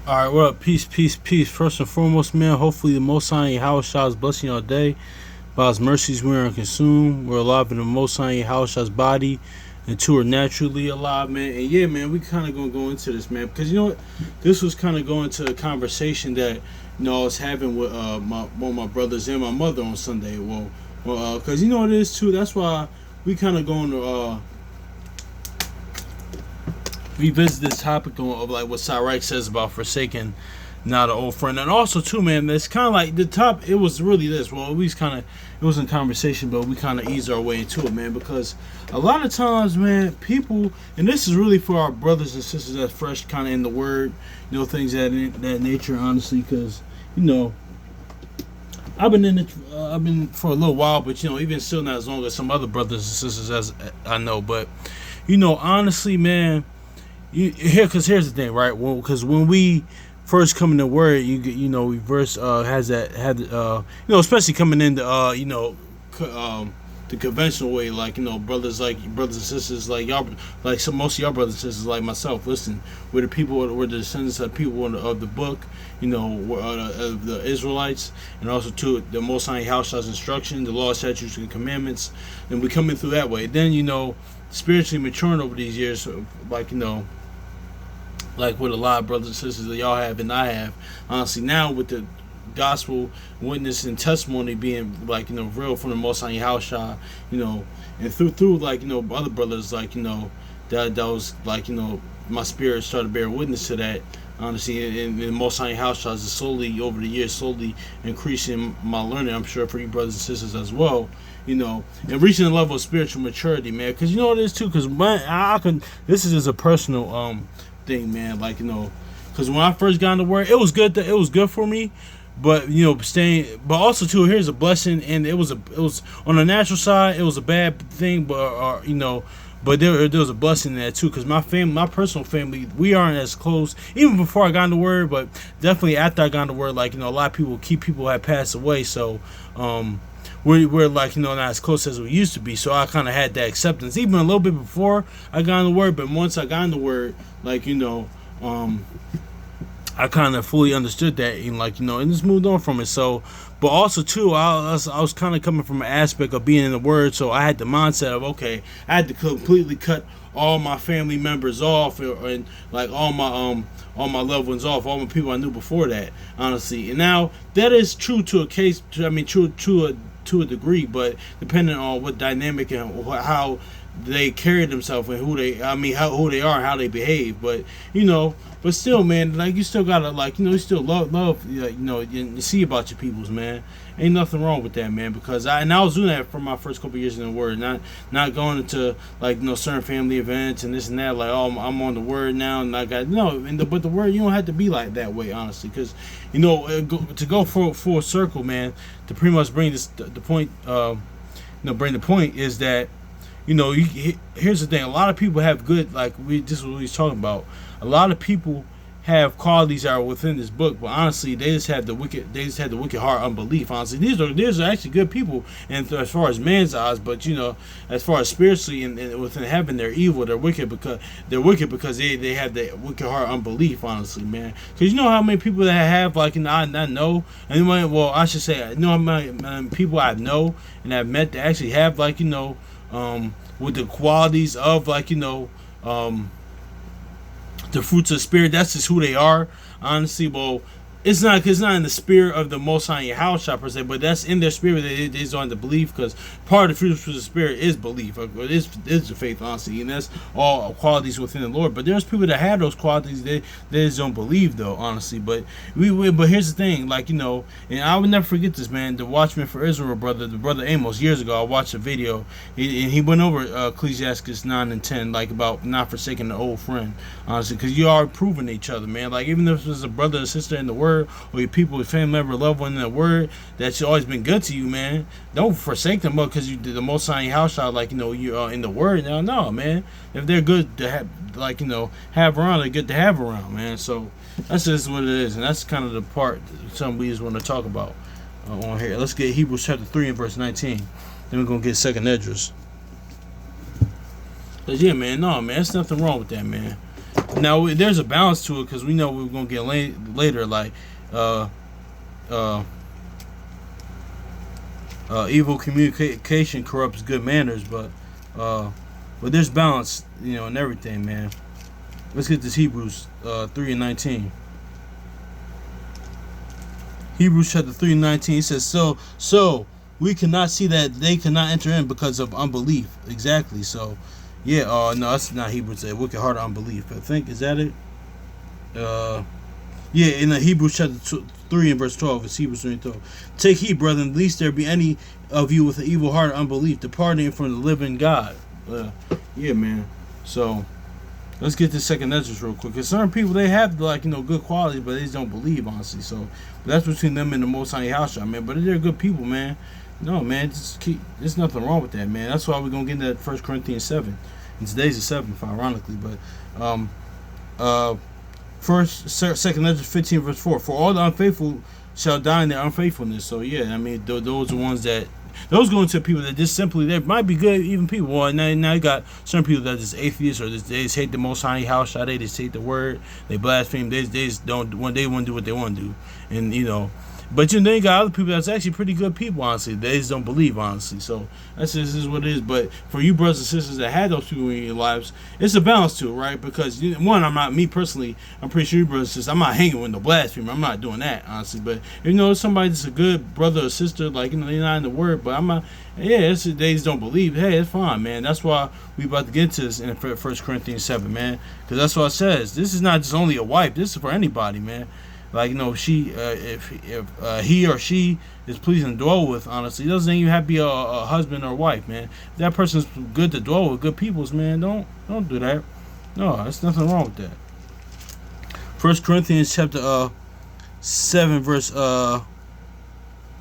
All right, what up? Peace, peace, peace. First and foremost, man, hopefully the Most High Yahweh Shah is blessing your day. By His mercies, we are consumed. We're alive in the Most High Yahweh Shah's body, and two are naturally alive, man. And yeah, man, we kind of gonna go into this, man, because you know what? This was kind of going to a conversation that I was having with one of my brothers and my mother on Sunday. Because you know what it is too. That's why we kind of going to revisit this topic of like what Sirach says about forsaking not an old friend, and also too, man, it's kind of like the top. It was really this. Well, at least kind of it was in conversation, but we kind of eased our way into it, man, because a lot of times, man, people, and this is really for our brothers and sisters that's fresh, kind of in the word, things that nature, honestly, because I've been in it. I've been for a little while, but even still not as long as some other brothers and sisters as I know, but honestly, man. Because here's the thing, right? Well, because when we first come in the word, we verse has that had especially coming into the conventional way, like brothers and sisters like y'all, like most of y'all brothers and sisters like myself. Listen, we're the descendants of people of the book, of the Israelites, and also to the Most High House's instruction, the law, statutes, and commandments, and we come in through that way. Then spiritually maturing over these years, like with a lot of brothers and sisters that y'all have and I have. Honestly, now with the gospel witness and testimony being real from the Most High House, and through other brothers that was my spirit started to bear witness to that. Honestly, in the Most High House, is slowly over the years, slowly increasing my learning. I'm sure for you brothers and sisters as well. And reaching the level of spiritual maturity, man. Because you know what it is too. Because I can. This is just a personal thing, man. Because when I first got into word, it was good. It was good for me, but but also too, here's a blessing, and it was on the natural side, it was a bad thing, but but there was a blessing in that too, because my personal family, we aren't as close, even before I got into word, but definitely after I got into word, a lot of people had passed away, so we're not as close as we used to be. So I kind of had that acceptance, even a little bit before I got in the word. But once I got in the word, I kind of fully understood that, and just moved on from it. So, but also too, I was kind of coming from an aspect of being in the word. So I had the mindset of, okay, I had to completely cut all my family members off, and all my loved ones off, all my people I knew before that, honestly. And now that is true to a case. True to a degree, but depending on what dynamic and how they carry themselves and who they are and how they behave, but but still, man, you still gotta you still love you see about your peoples, man. Ain't nothing wrong with that, man, because I was doing that for my first couple of years in the word, not going into certain family events and this and that, I'm on the word now and I got but the word, you don't have to be like that way, honestly, because to go full circle, man, to pretty much bring the point bring the point is that here's the thing. A lot of people have good, this is what he's talking about. A lot of people have qualities that are within this book, but honestly, they just have the wicked heart unbelief. Honestly, these are actually good people, and as far as man's eyes, but as far as spiritually and within heaven, they're evil. They're wicked because they have the wicked heart unbelief. Honestly, man, because how many people that have I know, anyway. Well, I should say I know how many people I know and I've met that actually have with the qualities of the fruits of the spirit. That's just who they are, honestly. Well, it's not in the spirit of the Most High house shop per se, but that's in their spirit. They is on the belief, because part of the fruits of the spirit is belief, is the faith, honestly, and that's all qualities within the Lord. But there's people that have those qualities, they just don't believe, though, honestly. But but here's the thing, and I would never forget this, man. The Watchman for Israel brother, the brother Amos, years ago, I watched a video, and he went over Ecclesiastes 9 and 10, about not forsaking the old friend, honestly, because you are proving each other, man. Even if it's a brother or sister in the word, or your people, your family member, loved one in the word that's always been good to you, man, don't forsake them because you did the Most High house shot, you are in the word. Now, no, man, if they're good to have, have around, they're good to have around, man. So that's just what it is, and that's kind of the part some we just want to talk about on here. Let's get Hebrews chapter 3 and verse 19. Then we're gonna get second Esdras. Cause yeah, man, no, man, there's nothing wrong with that, man. Now there's a balance to it because we know we're gonna get later, like evil communication corrupts good manners, but there's balance, in everything, man. Let's get this Hebrews 3:19. Hebrews chapter 3:19. It says, so we cannot see that they cannot enter in because of unbelief. Exactly. So, yeah. No, that's not Hebrews. A wicked heart of unbelief. I think, is that it? Yeah. In the Hebrews chapter 3 and verse 12, it's Hebrews 3 and 12. Take heed, brethren, lest there be any of you with an evil heart of unbelief, departing from the living God. Yeah, man. So let's get to second Ezra real quick. Because certain people, they have good qualities, but they just don't believe, honestly. So that's between them and the Most High house, man. But they're good people, man. No, man, there's nothing wrong with that, man. That's why we're gonna get into that 1 Corinthians 7. And today's the 7th, ironically. But second Ezra 15 verse 4. For all the unfaithful shall die in their unfaithfulness. So yeah, I mean, those are ones that. Those going to people that just simply, they might be good, even people. Well, now you got some people that are just atheists, or they just hate the Most High house, they just hate the word, they blaspheme, they just don't, when they want to do what they want to do, and but then you got other people that's actually pretty good people, honestly. They just don't believe, honestly. So this is what it is. But for you brothers and sisters that had those people in your lives, it's a balance to it, right? Because one, me personally, I'm pretty sure you brothers and sisters, I'm not hanging with no blasphemer. I'm not doing that, honestly. But somebody that's a good brother or sister, like they're not in the word, but I'm not. Yeah, they just don't believe. Hey, it's fine, man. That's why we about to get into this in 1 Corinthians 7, man. Because that's what it says. This is not just only a wife. This is for anybody, man. Like, she, if he or she is pleasing to dwell with, honestly, it doesn't even have to be a husband or wife, man. If that person's good to dwell with, good peoples, man, don't do that. No, there's nothing wrong with that. 1 Corinthians chapter 7 verse oh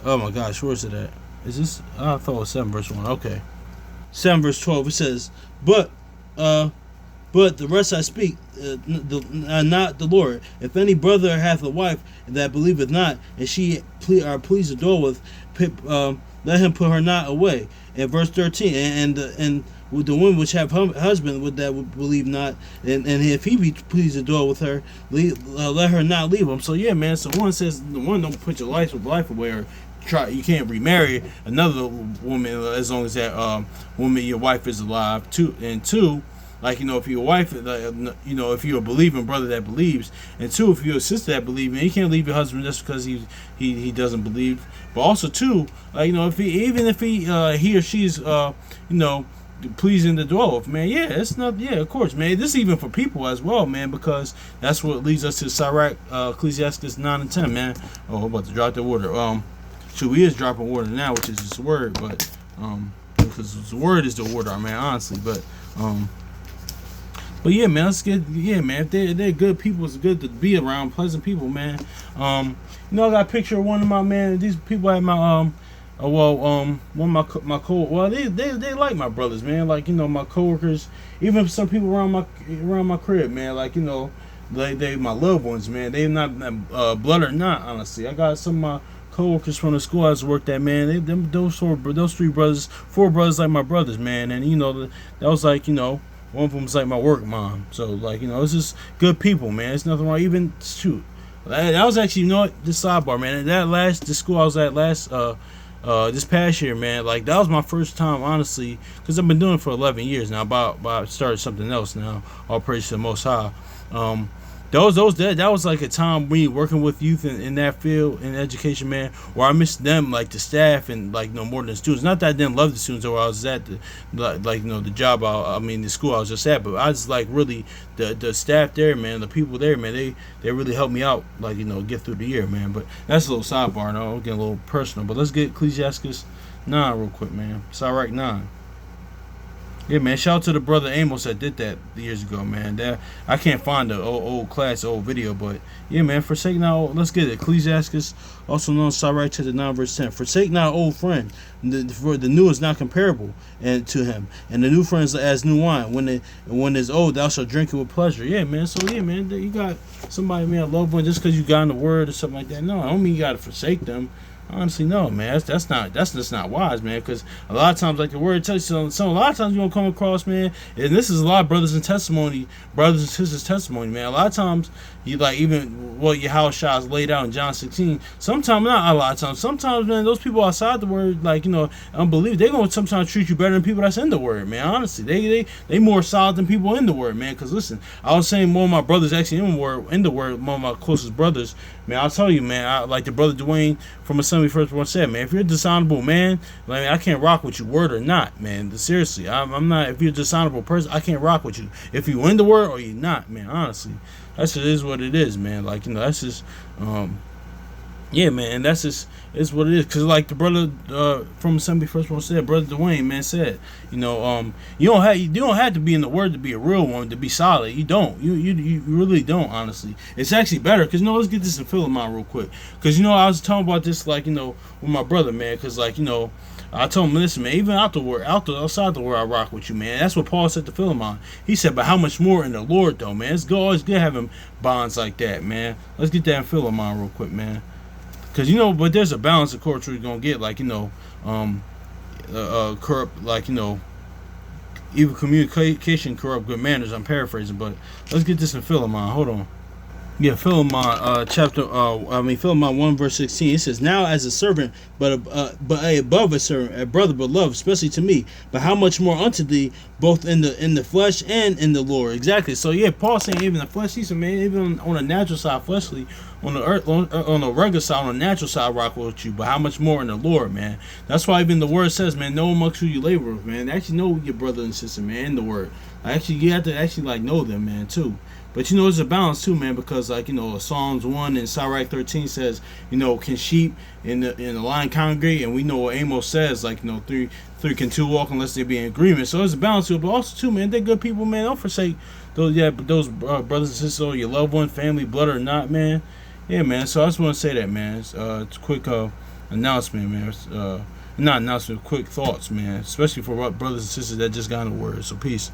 my gosh, where is it at? Is this? I thought it was 7 verse 1. Okay, 7 verse 12. It says, but the rest I speak, not the Lord. If any brother hath a wife that believeth not, and she are pleased to dwell with, let him put her not away. And verse 13, and with the women which have husband that would believe not, and if he be pleased to dwell with her, let her not leave him. So yeah, man. So one says, don't put your life away, or you can't remarry another woman as long as that woman, your wife, is alive. Two, if you're a wife, if you're a believing brother that believes, and two, if you're a sister that believes, man, you can't leave your husband just because he doesn't believe. But also two, if he or she's pleasing to dwell with, man, yeah, it's not, yeah, of course, man. This is even for people as well, man, because that's what leads us to Sirach, Ecclesiastes 9 and 10, man. Oh, I'm about to drop the water. We is dropping water now, which is his word, but because his word is the water, man, honestly, but yeah, man, let's get, yeah, man, if they're good people, it's good to be around, pleasant people, man. I got a picture of one of my, man, these people at my, one of my they like my brothers, man, like, my coworkers, even some people around my crib, man, like, they my loved ones, man, they not blood or not, honestly. I got some of my coworkers from the school I was worked at, man, those 4 brothers like my brothers, man, and, that was like, one of them was like my work mom. So, like, it's just good people, man. There's nothing wrong. Even, shoot. That was actually, this sidebar, man. The school I was at this past year, man, like, that was my first time, honestly, because I've been doing it for 11 years now. About started something else now. All praise to the Most High. That was like a time when you're working with youth in that field in education, man, where I missed them, like the staff, and like more than the students. Not that I didn't love the students or I was at the job, the school I was just at, but I just like really the staff there, man, the people there, man, they really helped me out, like, get through the year, man. But that's a little sidebar, now I'm getting a little personal, but let's get Ecclesiastes 9 real quick, man. Sirach 9. Yeah, man, shout out to the brother Amos that did that years ago, man. I can't find the old video, but yeah, man, forsake not, let's get it. Ecclesiastes, also known as Sirach chapter 9 verse 10. Forsake not old friend, for the new is not comparable to him, and the new friend is as new wine. When it's old, thou shalt drink it with pleasure. Yeah, man. So yeah, man, you got somebody, man, a loved one, just because you got in the word or something like that. No, I don't mean you got to forsake them. Honestly, no, man. That's just not wise, man. Because a lot of times, like the word tells you, a lot of times you gonna come across, man. And this is a lot of brothers and sisters testimony, man. A lot of times you like even what your house shots laid out in John 16. Sometimes not a lot of times. Sometimes, man, those people outside the word, like unbelievers, they gonna sometimes treat you better than people that's in the word, man. Honestly, they more solid than people in the word, man. Because listen, I was saying more of my brothers actually in the word, more of my closest brothers. Man, I'll tell you, man, I like the brother Dwayne from Assembly First One said, man, if you're a dishonorable man, like, I can't rock with you, word or not, man. Seriously, I'm not. If you're a dishonorable person, I can't rock with you. If you in the word or you not, man. Honestly, that's just is what it is, man. Like that's just, yeah, man, and that's just it's what it is. Cause like the brother from Assembly First One said, brother Dwayne, man, said, you don't have to be in the word to be a real one, to be solid. You don't. You really don't. Honestly, it's actually better. Cause let's get this in Philemon real quick. Cause I was talking about this like with my brother, man. Cause like I told him, listen, man, even outside the word, I rock with you, man. That's what Paul said to Philemon. He said, but how much more in the Lord, though, man? It's always good having bonds like that, man. Let's get that in Philemon real quick, man. Because, but there's a balance, of course, we're going to get, like, corrupt, like, evil communication, corrupt good manners. I'm paraphrasing, but let's get this in Philemon. Hold on. Yeah, Philemon, Philemon 1 verse 16. It says, "Now as a servant, but above a servant, a brother beloved, especially to me. But how much more unto thee, both in the flesh and in the Lord." Exactly. So yeah, Paul saying even the flesh, he said, man, even on the natural side, fleshly, on the earth, on the regular side, on the natural side, rock with you. But how much more in the Lord, man? That's why even the word says, man, know amongst who you labor with, man. Actually know your brother and sister, man, in the word. Actually, you have to actually like know them, man, too. But there's a balance too, man, because like Psalms 1 and Sirach 13 says, can sheep in the line congregate, and we know what Amos says, like three can two walk unless they be in agreement. So there's a balance to it, but also too, man, they're good people, man. Don't forsake those brothers and sisters, or your loved one, family, blood or not, man. Yeah, man. So I just want to say that, man. It's a quick announcement, man. Not announcement, quick thoughts, man. Especially for brothers and sisters that just got in the word. So peace.